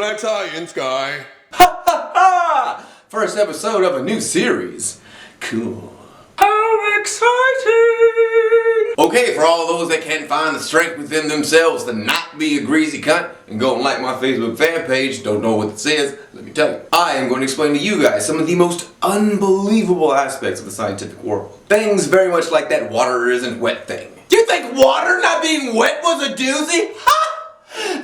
that science guy. Ha ha ha! First episode of a new series. Cool. How exciting! Okay, for all those that can't find the strength within themselves to not be a greasy cunt and go and like my Facebook fan page, don't know what this is, let me tell you. I am going to explain to you guys some of the most unbelievable aspects of the scientific world. Things very much like that water isn't wet thing. Do you think water not being wet was a doozy? Ha!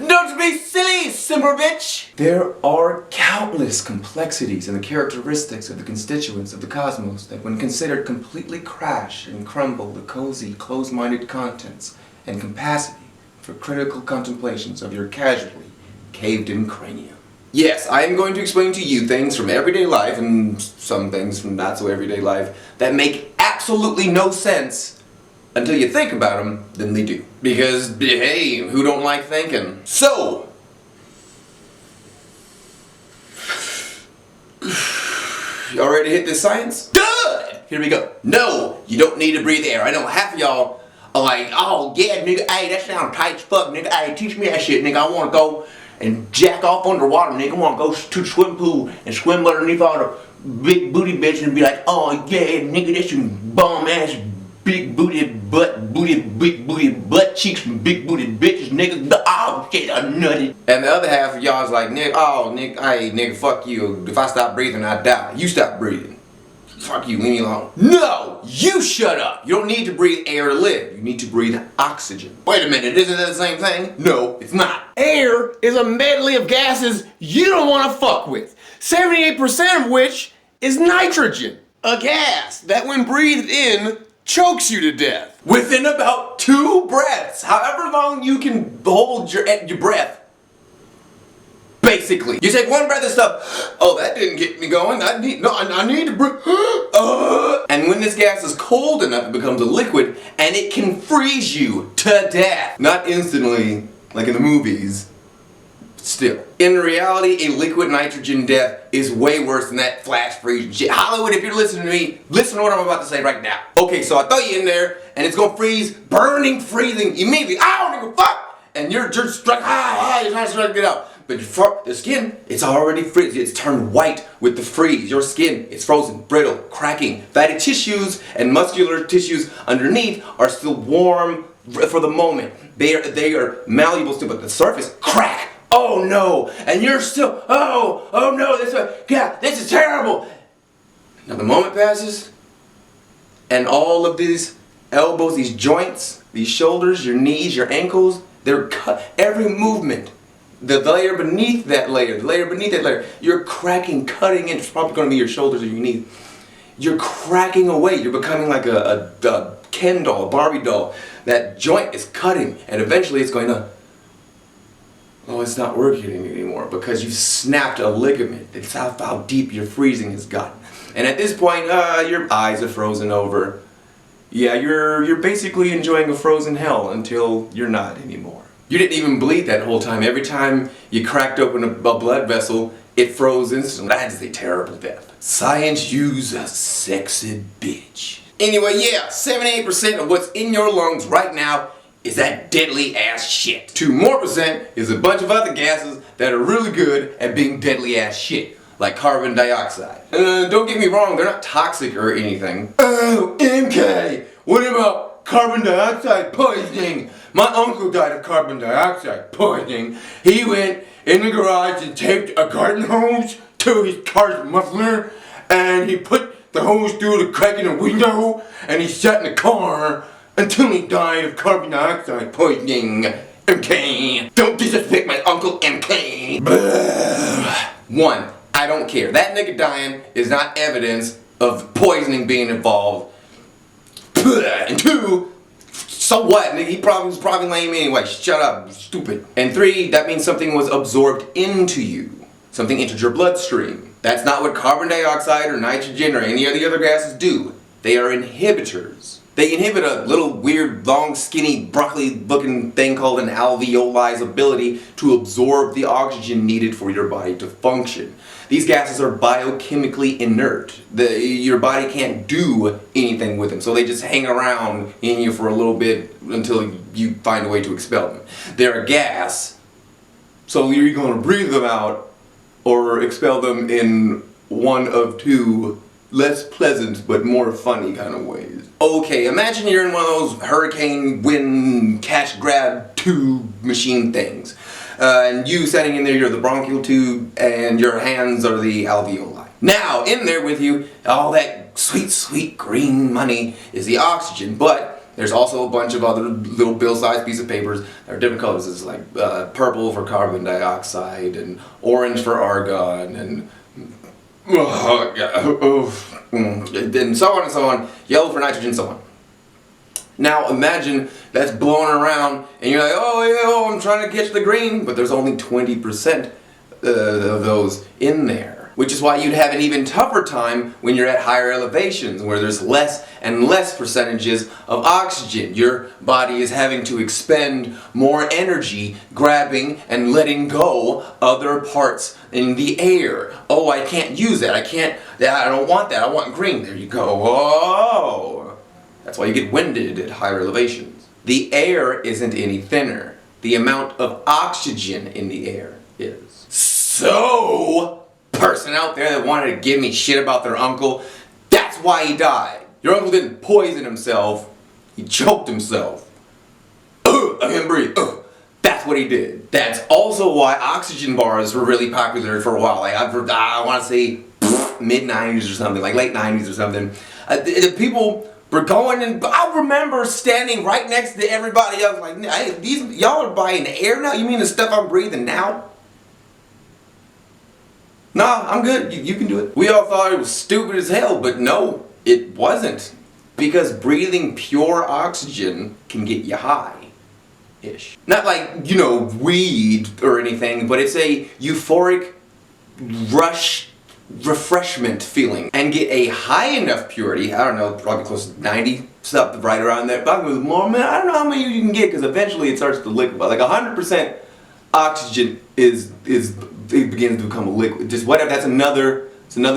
Don't be silly, simmer bitch! There are countless complexities in the characteristics of the constituents of the cosmos that when considered completely crash and crumble the cozy, closed-minded contents and capacity for critical contemplations of your casually caved-in cranium. Yes, I am going to explain to you things from everyday life and some things from not so everyday life that make absolutely no sense until you think about them, then they do. Because, hey, who don't like thinking? So, y'all ready to hit this science? Good! Here we go. No, you don't need to breathe air. I know half of y'all are like, oh yeah, nigga, hey, that sounds tight as fuck, nigga. Hey, teach me that shit, nigga. I wanna go and jack off underwater, nigga. I wanna go to the swimming pool and swim underneath all the big booty bitches and be like, oh yeah, nigga, that's some bum ass big booty butt cheeks from big booty bitches, nigga. Oh shit, I'm nutty. And the other half of y'all is like, nigga, oh nigga, hey nigga, fuck you. If I stop breathing, I die. You stop breathing. Fuck you, leave me alone. No! You shut up! You don't need to breathe air to live. You need to breathe oxygen. Wait a minute, isn't that the same thing? No, it's not. Air is a medley of gases you don't want to fuck with. 78% of which is nitrogen. A gas that when breathed in, chokes you to death. Within about 2 breaths. However long you can hold your breath. Basically. You take one breath and stuff, oh that didn't get me going, I need to breathe. And when this gas is cold enough, it becomes a liquid and it can freeze you to death. Not instantly, like in the movies. Still. In reality, a liquid nitrogen death is way worse than that flash freeze shit. Hollywood, if you're listening to me, listen to what I'm about to say right now. Okay, so I throw you in there, and it's gonna freeze, burning, freezing immediately. Ow, nigga, fuck! And you're just struck, you're trying to get out. But the skin, it's already freezing. It's turned white with the freeze. Your skin is frozen, brittle, cracking. Fatty tissues and muscular tissues underneath are still warm for the moment. They are malleable still, but the surface, crack. Oh no, and you're still, oh no, this is terrible. Now the moment passes, and all of these elbows, these joints, these shoulders, your knees, your ankles, they're cut, every movement, the layer beneath that layer, you're cracking, cutting in, it's probably going to be your shoulders or your knees. You're cracking away, you're becoming like a Ken doll, a Barbie doll. That joint is cutting, and eventually it's going to, oh, it's not working anymore because you've snapped a ligament. That's how deep your freezing has gotten. And at this point, your eyes are frozen over. Yeah, you're basically enjoying a frozen hell until you're not anymore. You didn't even bleed that whole time. Every time you cracked open a blood vessel, it froze instantly. That is a terrible death. Science use a sexy bitch. Anyway, yeah, 78% of what's in your lungs right now is that deadly ass shit. 2% is a bunch of other gases that are really good at being deadly ass shit, like carbon dioxide. Don't get me wrong, they're not toxic or anything. Oh, MK, what about carbon dioxide poisoning? My uncle died of carbon dioxide poisoning. He went in the garage and taped a garden hose to his car's muffler, and he put the hose through the crack in the window, and he sat in the car until he died of carbon dioxide poisoning. MK. Don't disrespect my uncle MK. 1. I don't care. That nigga dying is not evidence of poisoning being involved. And 2, so what? Nigga, he was probably lame anyway. Shut up, stupid. And 3, that means something was absorbed into you. Something entered your bloodstream. That's not what carbon dioxide or nitrogen or any of the other gases do. They are inhibitors. They inhibit a little weird, long, skinny, broccoli-looking thing called an alveoli's ability to absorb the oxygen needed for your body to function. These gases are biochemically inert. Your body can't do anything with them, so they just hang around in you for a little bit until you find a way to expel them. They're a gas So you're going to breathe them out or expel them in one of two less pleasant but more funny kind of ways. Okay, imagine you're in one of those hurricane wind cash grab tube machine things. And you sitting in there, you're the bronchial tube and your hands are the alveoli. Now, in there with you, all that sweet, sweet green money is the oxygen, but there's also a bunch of other little bill-sized pieces of papers that are different colors. It's like purple for carbon dioxide and orange for argon and and so on and so on, yellow for nitrogen, so on. Now imagine that's blowing around and you're like, oh, I'm trying to catch the green, but there's only 20% of those in there. Which is why you'd have an even tougher time when you're at higher elevations where there's less and less percentages of oxygen. Your body is having to expend more energy grabbing and letting go other parts in the air. Oh, I can't use that. I don't want that. I want green. There you go. Whoa. That's why you get winded at higher elevations. The air isn't any thinner. The amount of oxygen in the air is. So, person out there that wanted to give me shit about their uncle, that's why he died. Your uncle didn't poison himself, he choked himself. I can't breathe. That's what he did. That's also why oxygen bars were really popular for a while. Like I want to say mid-90s or something, like late 90s or something. The people were going, and I remember standing right next to everybody else like, hey, y'all are buying air now? You mean the stuff I'm breathing now? Nah, I'm good. You can do it. We all thought it was stupid as hell, but no, it wasn't. Because breathing pure oxygen can get you high-ish. Not like, weed or anything, but it's a euphoric rush refreshment feeling. And get a high enough purity, I don't know, probably close to 90, something right around there. Probably more, man, I don't know how many you can get, because eventually it starts to liquefy. Like 100% oxygen it begins to become a liquid. Just whatever, it's another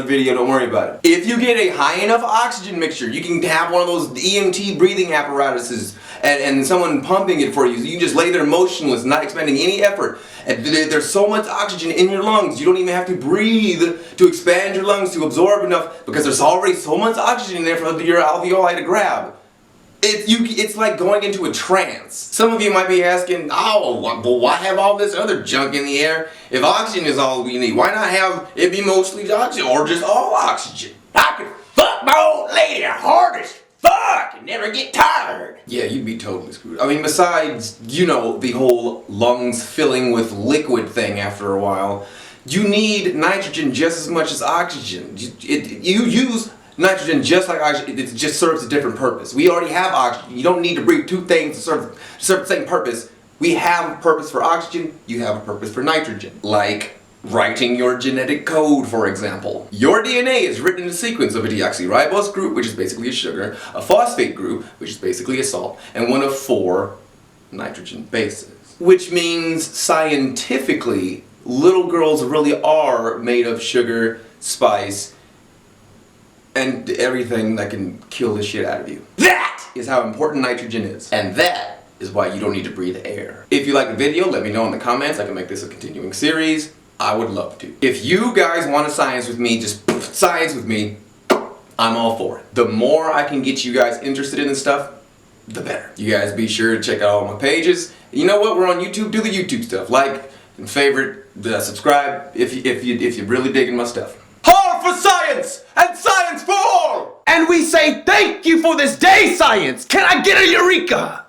video, don't worry about it. If you get a high enough oxygen mixture, you can have one of those EMT breathing apparatuses and someone pumping it for you, so you can just lay there motionless, not expending any effort. And there's so much oxygen in your lungs, you don't even have to breathe to expand your lungs to absorb enough, because there's already so much oxygen in there for your alveoli to grab. It's like going into a trance. Some of you might be asking, oh, well, why have all this other junk in the air? If oxygen is all we need, why not have it be mostly oxygen or just all oxygen? I could fuck my old lady hard as fuck and never get tired. Yeah, you'd be totally screwed. I mean, besides, the whole lungs filling with liquid thing after a while, you need nitrogen just as much as oxygen. You use nitrogen just like oxygen, it just serves a different purpose. We already have oxygen. You don't need to breathe two things to serve the same purpose. We have a purpose for oxygen, you have a purpose for nitrogen. Like writing your genetic code, for example. Your DNA is written in a sequence of a deoxyribose group, which is basically a sugar, a phosphate group, which is basically a salt, and one of 4 nitrogen bases. Which means, scientifically, little girls really are made of sugar, spice, and everything that can kill the shit out of you. That is how important nitrogen is. And that is why you don't need to breathe air. If you like the video, let me know in the comments. I can make this a continuing series. I would love to. If you guys want to science with me, just science with me, I'm all for it. The more I can get you guys interested in this stuff, the better. You guys be sure to check out all my pages. You know what? We're on YouTube. Do the YouTube stuff. Like and favorite, subscribe if you're really digging my stuff. All for science and science for all! And we say thank you for this day, science! Can I get a eureka?